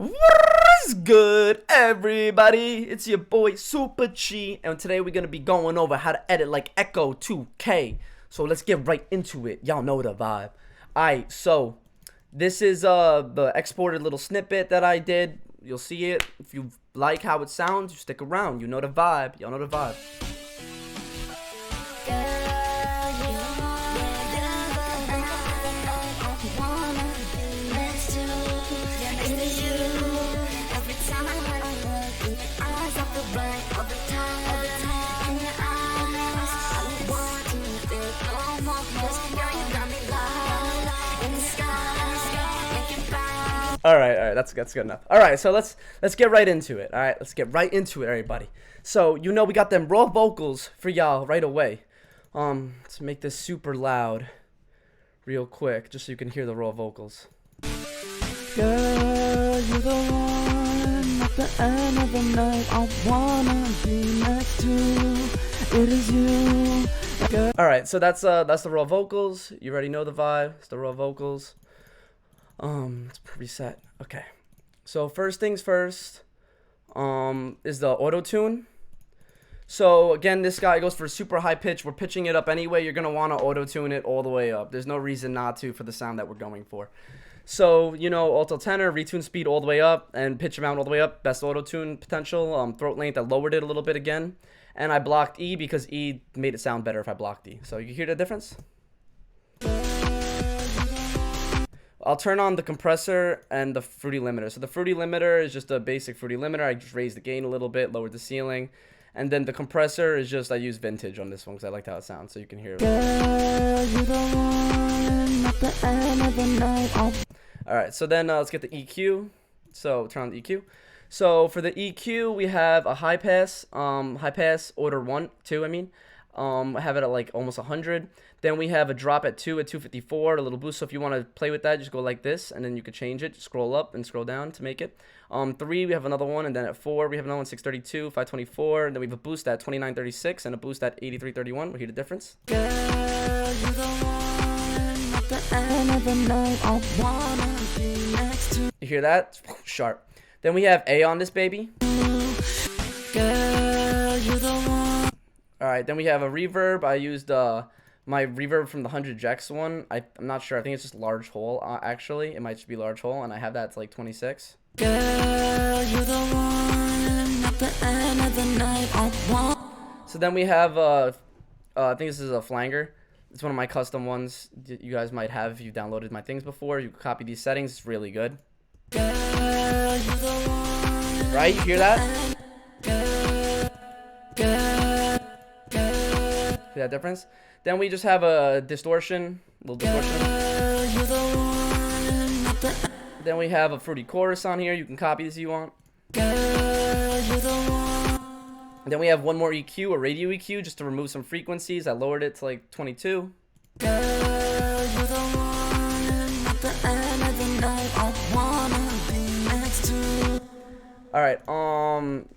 What's good, everybody? It's your boy Super Chi, and today we're gonna be going over how to edit like Ecco2k. So let's get right into it. Y'all know the vibe. Alright, so this is the exported little snippet that I did. You'll see it. If you like how it sounds, you stick around. You know the vibe. Y'all know the vibe. All right, that's good enough. All right, so let's get right into it. All right, let's get right into it, everybody. So you know we got them raw vocals for y'all right away. Let's make this super loud, real quick, just so you can hear the raw vocals. Girl, you're the one at the end of the night I wanna be next to. It is you. Girl. All right, so that's the raw vocals. You already know the vibe. It's the raw vocals. Let's preset. Okay. So first things first, is the Autotune. So again, this guy goes for super high pitch. We're pitching it up anyway. You're gonna want to Autotune it all the way up. There's no reason not to for the sound that we're going for. So, you know, alto tenor, retune speed all the way up, and pitch amount all the way up. Best Autotune potential. Throat length, I lowered it a little bit again. And I blocked E because E made it sound better if I blocked E. So you hear the difference? I'll turn on the compressor and the fruity limiter. So the fruity limiter is just a basic fruity limiter. I just raised the gain a little bit, lowered the ceiling. And then the compressor is just, I use vintage on this one because I liked how it sounds, so you can hear it. Girl, you're the one at the end of the night. Alright, so then let's get the EQ. So turn on the EQ. So for the EQ, we have a high pass order 1, 2, I mean. I have it at like almost 100. Then we have a drop at 2 at 254, a little boost. So if you want to play with that, just go like this, and then you could change it. Just scroll up and scroll down to make it. 3, we have another one, and then at 4, we have another one, 632, 524. And then we have a boost at 2936 and a boost at 8331. We'll hear the difference. Girl, you're the one at the end of the night I wanna be next to. You hear that? Sharp. Then we have A on this baby. Girl, you're the one. Alright, then we have a reverb. I used my reverb from the 100Jx one. I'm not sure. I think it's just large hole, actually. It might just be large hole, and I have that to like 26. Girl, you're the one at the end of the night I want. So then we have, I think this is a Flanger. It's one of my custom ones you guys might have if you've downloaded my things before. You can copy these settings. It's really good. Girl, you're the one. Right? You hear that? See that difference? Then we just have a distortion, little distortion. Then we have a fruity chorus on here. You can copy this if you want. Then we have one more EQ, a radio EQ, just to remove some frequencies. I lowered it to like 22. Alright,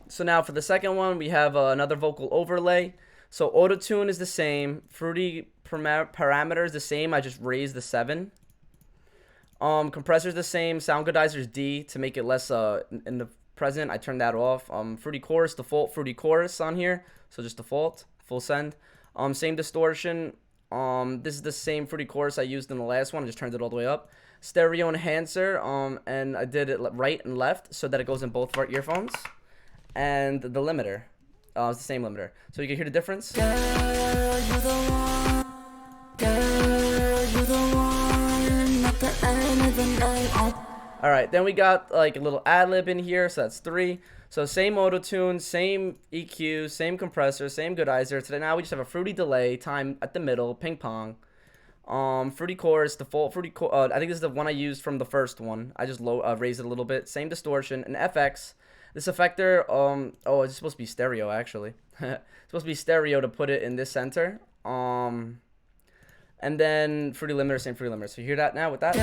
so now for the second one, we have another vocal overlay. So Autotune is the same, fruity parameter is the same, I just raised the 7. Compressor is the same, Soundgoodizer D to make it less in the present, I turned that off. Fruity chorus, default fruity chorus on here, so just default, full send. Same distortion, this is the same fruity chorus I used in the last one, I just turned it all the way up. Stereo enhancer, and I did it right and left so that it goes in both of our earphones. And the limiter. It's the same limiter. So you can hear the difference. Girl, you're the one. Girl, you're the one at the end of the night. Alright, then we got like a little adlib in here, so that's 3. So same Autotune, same EQ, same compressor, same Goodizer. Today now we just have a fruity delay, time at the middle, ping pong. Fruity chorus, default fruity I think this is the one I used from the first one. I just raised it a little bit. Same distortion, and FX. This effector, oh, it's supposed to be stereo, actually. It's supposed to be stereo to put it in this center. And then fruity limiter, same fruity limiter. So you hear that now with that?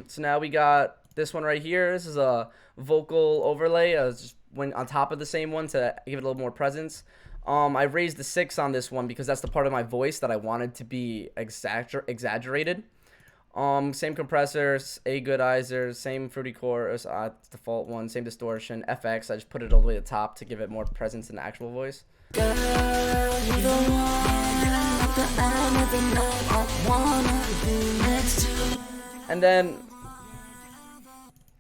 So now we got this one right here. This is a vocal overlay. Just went on top of the same one to give it a little more presence. I raised the 6 on this one because that's the part of my voice that I wanted to be exaggerated. Same compressor, Ecco2k, same fruity chorus, default one, same distortion, FX. I just put it all the way to the top to give it more presence in the actual voice. Girl, you're the one at the end of the night I wanna be next to.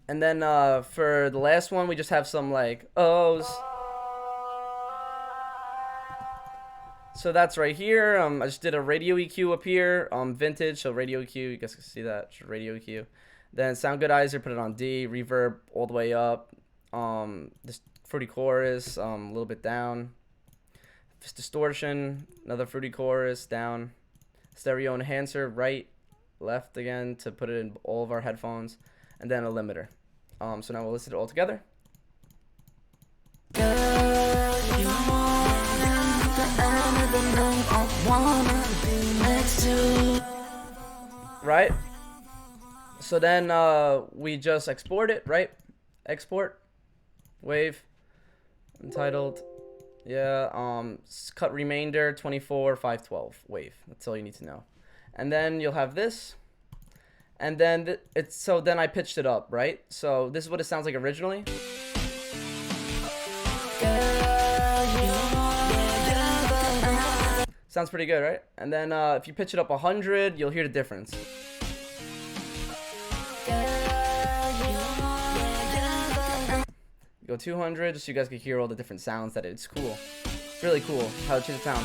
And then for the last one, we just have some like O's. So that's right here. I just did a radio EQ up here. Vintage, so radio EQ. You guys can see that. Just radio EQ. Then Soundgoodizer, put it on D. Reverb all the way up. This fruity chorus, a little bit down. This distortion, another fruity chorus down. Stereo enhancer, right, left again to put it in all of our headphones, and then a limiter. So now we'll listen it all together. Right. So then we just export it, right? Export, wave, Untitled. Yeah, cut remainder 24/512 wave. That's all you need to know. And then you'll have this. And then then I pitched it up, right? So this is what it sounds like originally. Sounds pretty good, right? And then if you pitch it up 100, you'll hear the difference. Go 200 just so you guys can hear all the different sounds that it's cool. It's really cool how it changes sound.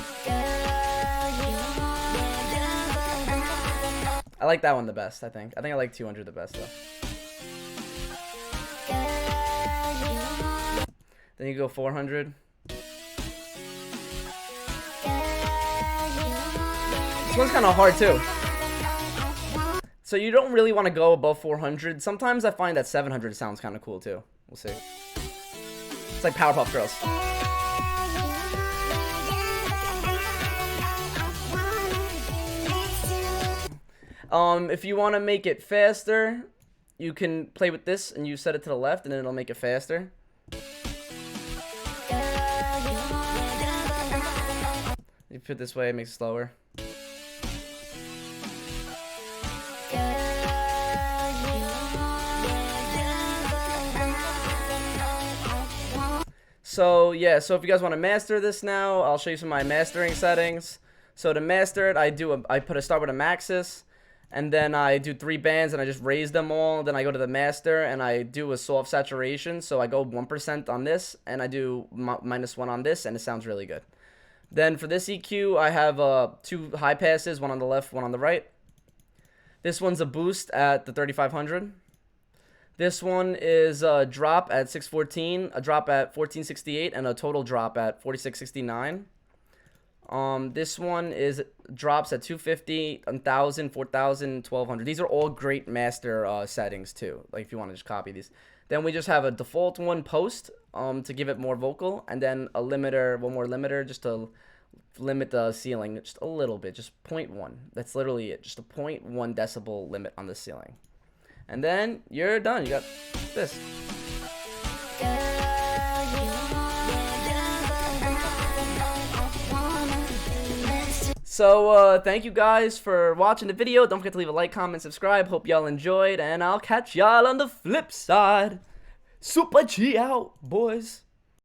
I like that one the best, I think. I like 200 the best though. Then you go 400. This one's kind of hard too. So you don't really want to go above 400. Sometimes I find that 700 sounds kind of cool too. We'll see. It's like Powerpuff Girls. If you want to make it faster, you can play with this and you set it to the left and then it'll make it faster. You put it this way, it makes it slower. So yeah, so if you guys want to master this now, I'll show you some of my mastering settings. So to master it, I start with a Maxis, and then I do 3 bands and I just raise them all. Then I go to the master and I do a soft saturation. So I go 1% on this and I do -1 on this, and it sounds really good. Then for this EQ, I have 2 high passes, one on the left, one on the right. This one's a boost at the 3500. This one is a drop at 614, a drop at 1468, and a total drop at 4669. This one is drops at 250, 1000, 4000, 1200. These are all great master settings too. Like if you want to just copy these. Then we just have a default one post to give it more vocal, and then a limiter, one more limiter just to limit the ceiling just a little bit, just 0.1. That's literally it, just a 0.1 decibel limit on the ceiling. And then you're done. You got this. So thank you guys for watching the video. Don't forget to leave a like, comment, subscribe. Hope y'all enjoyed, and I'll catch y'all on the flip side. Super G out, boys.